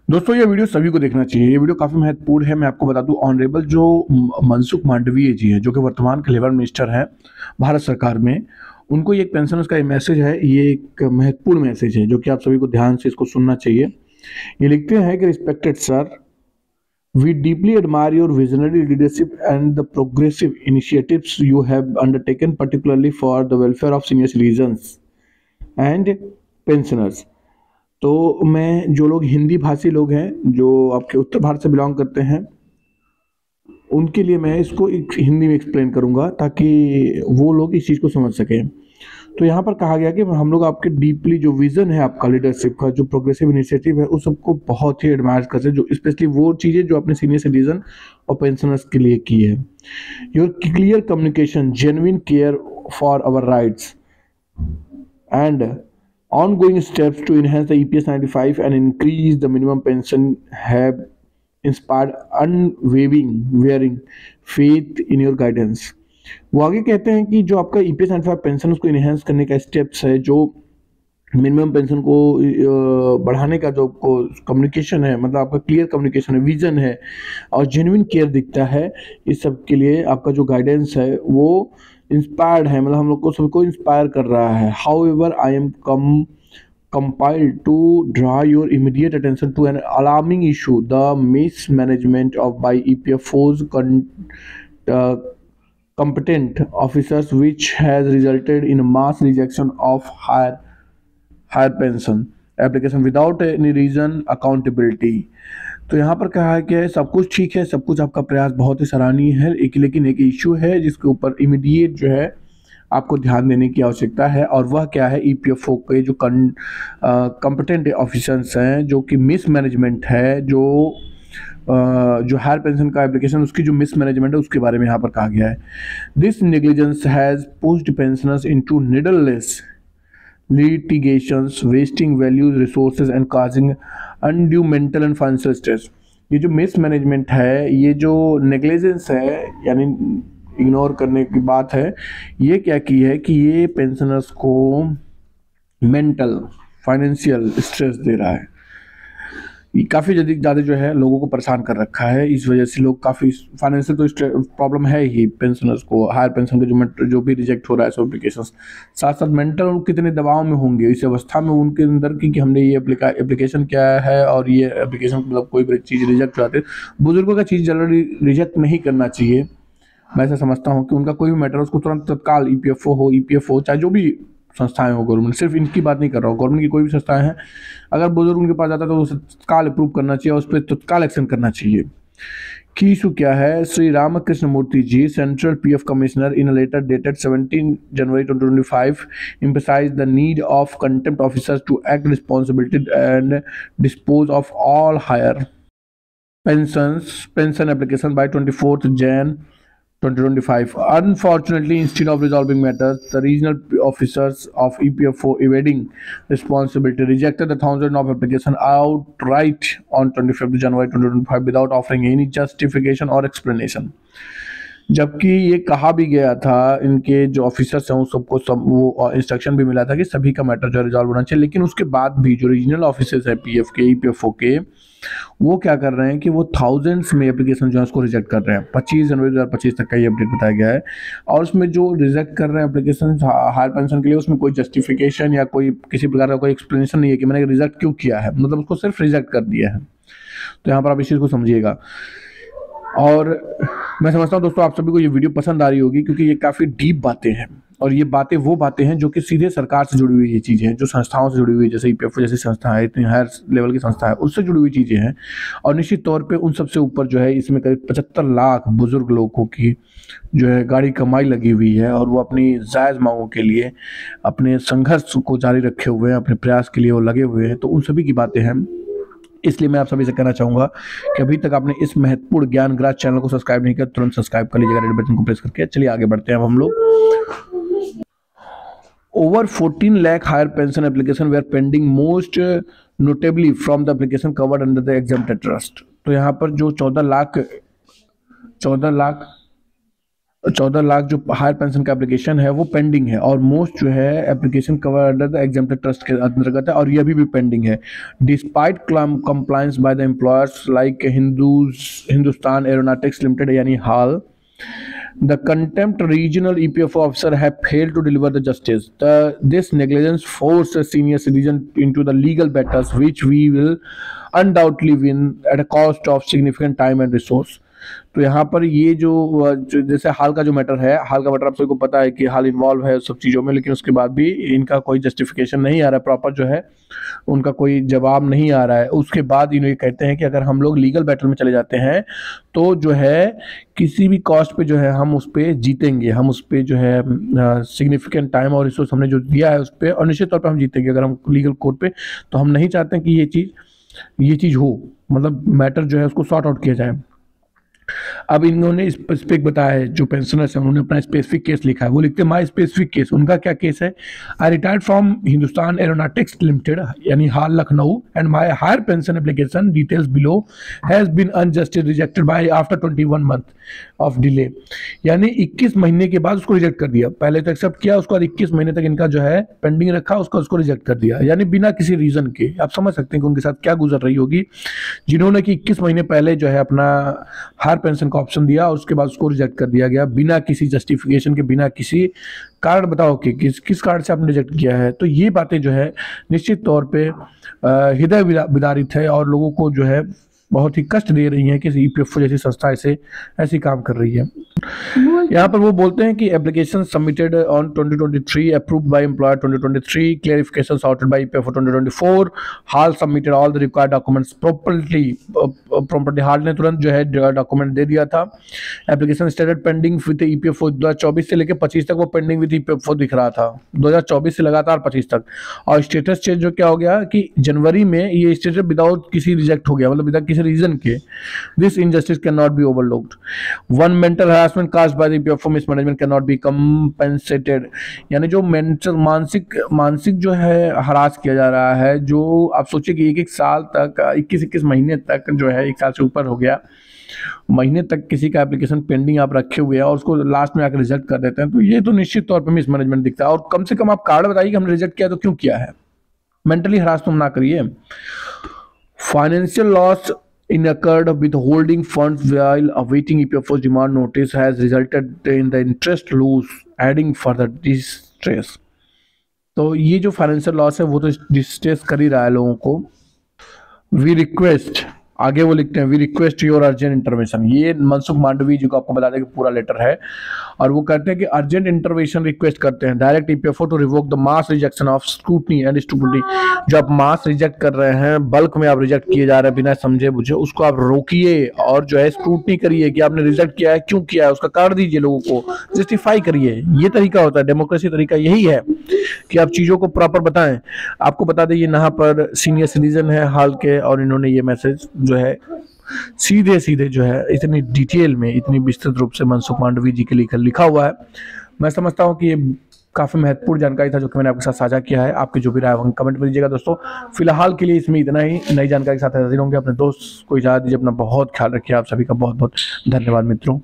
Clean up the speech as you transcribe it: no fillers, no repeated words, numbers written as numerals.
दोस्तों ये वीडियो सभी को देखना चाहिए। ये वीडियो काफ़ी महत्वपूर्ण है। मैं आपको बता दूं, ऑनरेबल जो मनसुख मांडवीय जी हैं, जो कि वर्तमान के लेबर मिनिस्टर हैं भारत सरकार में, उनको ये एक पेंशनर्स का मैसेज है। ये एक महत्वपूर्ण मैसेज है जो कि आप सभी को ध्यान से इसको सुनना चाहिए। ये लिखते हैं कि respected sir, we deeply admire your visionary leadership and the progressive initiatives you have undertaken, particularly for the welfare of senior citizens and pensioners. तो मैं, जो लोग हिंदी भाषी लोग हैं, जो आपके उत्तर भारत से बिलोंग करते हैं, उनके लिए मैं इसको एक हिंदी में एक्सप्लेन करूंगा ताकि वो लोग इस चीज़ को समझ सकें। तो यहाँ पर कहा गया कि हम लोग आपके डीपली जो विजन है आपका लीडरशिप का, जो प्रोग्रेसिव इनिशिएटिव है, उस सबको बहुत ही एडमायर करते हैं, जो स्पेशली वो चीज़ें जो अपने सीनियर सिटीजन और पेंशनर्स के लिए की है। Your clear communication, genuine care for our rights and ongoing steps to enhance the EPS 95 and increase the minimum pension have inspired unwavering faith in your guidance। वो आगे कहते हैं कि जो आपका EPS 95 पेंशन उसको इनहेंस करने का स्टेप्स है, जो मिनिमम पेंशन को बढ़ाने का जो कम्युनिकेशन है, मतलब आपका क्लियर कम्युनिकेशन है, विजन है और जेन्युइन केयर दिखता है, इस सब के लिए आपका जो गाइडेंस है वो इंस्पायर्ड है, मतलब हम लोग को सबको इंस्पायर कर रहा है। How ever I am compiled to draw your immediate attention to an alarming issue, the mismanagement of by EPFO's uh, competent officers, which has resulted in a mass rejection of higher pension application without any reason accountability. तो यहाँ पर कहा है कि सब कुछ ठीक है, सब कुछ आपका प्रयास बहुत ही सराहनीय है, लेकिन एक इश्यू है जिसके ऊपर इमीडिएट जो है आपको ध्यान देने की आवश्यकता है, और वह क्या है, ईपीएफओ के जो कंपिटेंट ऑफिसर्स हैं, जो कि मिस मैनेजमेंट है, जो हायर पेंशन का एप्लीकेशन उसकी जो मिस मैनेजमेंट है उसके बारे में यहाँ पर कहा गया है। This negligence has pushed pensioners into needleless litigations, wasting values, resources and causing undue mental and financial stress। ये जो मिसमैनेजमेंट है, ये जो नेग्लिजेंस है, यानी इग्नोर करने की बात है, ये क्या की है कि ये पेंशनर्स को मेंटल फाइनेंशियल स्ट्रेस दे रहा है। ये काफ़ी ज़्यादा जो है लोगों को परेशान कर रखा है। इस वजह से लोग काफ़ी फाइनेंशियल तो प्रॉब्लम है ही पेंशनर्स को, हायर पेंशन के जो भी रिजेक्ट हो रहा है सब एप्लीकेशन, साथ साथ मेंटल कितने दबाव में होंगे इस अवस्था में उनके अंदर की, कि हमने ये एप्लीकेशन क्या है और ये एप्लीकेशन मतलब कोई भी चीज़ रिजेक्ट हो जाती है। बुजुर्गों का चीज़ जनरली रिजेक्ट नहीं करना चाहिए। मैं ऐसा समझता हूँ कि उनका कोई भी मैटर उसको तुरंत तत्काल ईपीएफओ चाहे जो भी संस्थाएं हो, गवर्नमेंट, सिर्फ इनकी बात नहीं कर रहा हूँ, गवर्नमेंट की कोई भी संस्थाएं हैं, अगर बुजुर्ग उनके पास जाता है तो उसे तत्काल अप्रूव करना चाहिए और उस पर तत्काल एक्शन करना चाहिए। की इशू क्या है, Shri Ramakrishna Murthy ji, central PF commissioner, in a letter dated 17 January 2025 emphasized the need of contempt officers to act responsibility and dispose of all higher pension application by 24th Jan 2025। Unfortunately, instead of resolving matters, the regional officers of EPFO evading responsibility rejected the thousands of applications outright on 25th January 2025 without offering any justification or explanation। जबकि ये कहा भी गया था, इनके जो officers हैं उन सबको वो इंस्ट्रक्शन भी मिला था कि सभी का मैटर जो रिजॉल्व होना चाहिए, लेकिन उसके बाद भी जो रीजनल ऑफिसर्स है पीएफ के, ईपीएफओ के, वो क्या कर रहे हैं कि वो थाउजेंड्स में एप्लीकेशन जो है उसको रिजेक्ट कर रहे हैं। 25 जनवरी 2025 तक का ये अपडेट बताया गया है, और उसमें जो रिजेक्ट कर रहे हैं एप्लीकेशन हायर पेंशन के लिए, उसमें कोई जस्टिफिकेशन या कोई किसी प्रकार का कोई एक्सप्लेनेशन नहीं है कि मैंने रिजेक्ट क्यों किया है, मतलब उसको सिर्फ रिजेक्ट कर दिया है। तो यहाँ पर आप इस चीज़ को समझिएगा। और मैं समझता हूँ दोस्तों आप सभी को ये वीडियो पसंद आ रही होगी, क्योंकि ये काफ़ी डीप बातें हैं, और ये बातें वो बातें हैं जो कि सीधे सरकार से जुड़ी हुई ये चीज़ें हैं, जो संस्थाओं से जुड़ी हुई, जैसे ईपीएफओ जैसी संस्था है, इतनी हायर लेवल की संस्था है, उससे जुड़ी हुई चीज़ें हैं। और निश्चित तौर पे उन सबसे ऊपर जो है, इसमें करीब 75 लाख बुजुर्ग लोगों की जो है गाढ़ी कमाई लगी हुई है, और वो अपनी जायज़ मांगों के लिए अपने संघर्ष को जारी रखे हुए हैं, अपने प्रयास के लिए वो लगे हुए हैं। तो उन सभी की बातें हैं। इसलिए मैं आप सभी से कहना चाहूँगा कि अभी तक आपने इस महत्वपूर्ण ज्ञान ग्रास चैनल को सब्सक्राइब नहीं किया, तुरंत सब्सक्राइब कर लीजिएगा, रेड बटन को प्रेस करके। चलिए आगे बढ़ते हैं अब हम लोग। Over 14 lakh higher pension application we are pending, most notably from the application covered under the exempted trust. तो यहाँ पर जो 14 लाख 14 लाख जो हायर पेंशन का एप्लीकेशन है वो पेंडिंग है, और मोस्ट जो है application cover under the exempted trust के अंतर्गत है, और ये अभी भी पेंडिंग है despite compliance by the employers like Hindustan Aeronautics Limited यानी हाल. The contempt regional EPFO officer have failed to deliver the justice. This negligence forced a senior citizen into the legal battles, which we will undoubtedly win at a cost of significant time and resource. तो यहाँ पर ये जो जैसे हाल का जो matter है, हाल का मैटर आप सबको पता है कि हाल इन्वॉल्व है सब चीज़ों में, लेकिन उसके बाद भी इनका कोई जस्टिफिकेशन नहीं आ रहा है, प्रॉपर जो है उनका कोई जवाब नहीं आ रहा है. उसके बाद इन्होंने ये कहते हैं कि अगर हम लोग लीगल बैटल में चले जाते हैं तो जो है किसी भी कॉस्ट पे जो है हम उस पर जीतेंगे, हम उस पर जो है सिग्निफिकेंट टाइम और रिसोर्स हमने जो दिया है उस पर, और निश्चित तौर पर हम जीतेंगे अगर हम लीगल कोर्ट पे. तो हम नहीं चाहते कि ये चीज़ हो, मतलब मैटर जो है उसको सॉर्ट आउट किया जाए. अब इन्होंने स्पेसिफिक बताया है, जो पेंशनर्स हैं उन्होंने अपना स्पेसिफिक केस लिखा है. वो लिखते हैं माई स्पेसिफिक केस. उनका क्या केस है? I retired from Hindustan Aeronautics Limited यानी HAL Lucknow, and my higher pension application details below has been unjustly rejected by after 21 month of delay. यानी 21 महीने के बाद उसको रिजेक्ट कर दिया. पहले तो एक्सेप्ट किया, उसके बाद 21 महीने तक इनका जो है पेंडिंग रखा, उसको रिजेक्ट कर दिया, यानी बिना किसी रीजन के. आप समझ सकते हैं कि उनके साथ क्या गुजर रही होगी, जिन्होंने कि 21 महीने पहले जो है अपना पेंशन का ऑप्शन दिया और उसके बाद उसको रिजेक्ट कर दिया गया बिना किसी जस्टिफिकेशन के, बिना किसी कारण बताओ कि किस कारण से आपने रिजेक्ट किया है. तो ये बातें जो है निश्चित तौर पे हृदय विदारित है और लोगों को जो है बहुत ही कष्ट दे रही हैं कि ईपीएफओ जैसी संस्था ऐसी काम कर रही है. यहाँ पर वो बोलते हैं कि application submitted on 2023 approved by employer 2023 clarification sorted by EPFO 2024 HAL submitted all the required documents property. HAL ने तुरंत जो है डॉक्यूमेंट दे दिया था. Application stated pending with EPFO 2024 से लेकर 25 तक वो पेंडिंग विद ईपीएफओ दिख रहा था, 2024 से लगातार 25 तक. और स्टेटस चेंज जो क्या हो गया कि जनवरी में ये स्टेटस विदाउट किसी रिजेक्ट हो गया, मतलब विदाउट किसी रीजन के. This injustice can not be overlooked. One mental harassment caused by the EPFO mismanagement can not be compensated. यानी जो मेंटल मानसिक जो है हरास किया जा रहा है, जो आप सोचिए कि एक साल तक 21 महीने तक जो है, 1 साल से ऊपर हो गया महीने तक किसी का एप्लीकेशन पेंडिंग आप रखे हुए हैं और उसको लास्ट में आकर रिजेक्ट कर देते हैं. तो ये तो निश्चित तौर पर मिसमैनेजमेंट दिखता है. और कम से कम आप कारण बताइए कि हमने रिजेक्ट किया तो क्यों किया है. मेंटली हरास तुम ना करिए. Financial loss incurred withholding funds while awaiting EPFO's demand notice has resulted in the interest loss, adding further distress. तो ये जो फाइनेंशियल लॉस है वो तो डिस्ट्रेस कर ही रहा है लोगों को. वी रिक्वेस्ट, आगे वो लिखते हैं we request your urgent intervention. ये मनसुख मांडवी जी को आपको बता दें कि पूरा लेटर है, और वो कहते हैं कि अर्जेंट इंटरवेंशन रिक्वेस्ट करते हैं direct EPFO to revoke the mass rejection of scrutiny and stupidity. जो आप मास रिजेक्ट कर रहे हैं, बल्क में आप रिजेक्ट किए जा रहे हैं बिना समझे बुझे, उसको आप रोकिए और जो है स्क्रूटनी करिए कि आपने रिजेक्ट किया है, क्यों किया है, उसका कारण दीजिए, लोगों को जस्टिफाई करिए. ये तरीका होता है, डेमोक्रेसी तरीका यही है कि आप चीज़ों को प्रॉपर बताएं. आपको बता दें ये यहाँ पर सीनियर सिटीजन है हाल के, और इन्होंने ये मैसेज जो है सीधे जो है इतनी डिटेल में, इतनी विस्तृत रूप से मनसुख मांडवी जी के लिए लिखा हुआ है. मैं समझता हूँ कि ये काफ़ी महत्वपूर्ण जानकारी था जो कि मैंने आपके साथ साझा किया है. आपकी जो भी राय है कमेंट में दीजिएगा दोस्तों. फिलहाल के लिए इसमें इतना ही. नई जानकारी के साथ हाजिर होंगे. अपने दोस्त को इजाज़त दीजिए. अपना बहुत ख्याल रखिए. आप सभी का बहुत बहुत धन्यवाद मित्रों.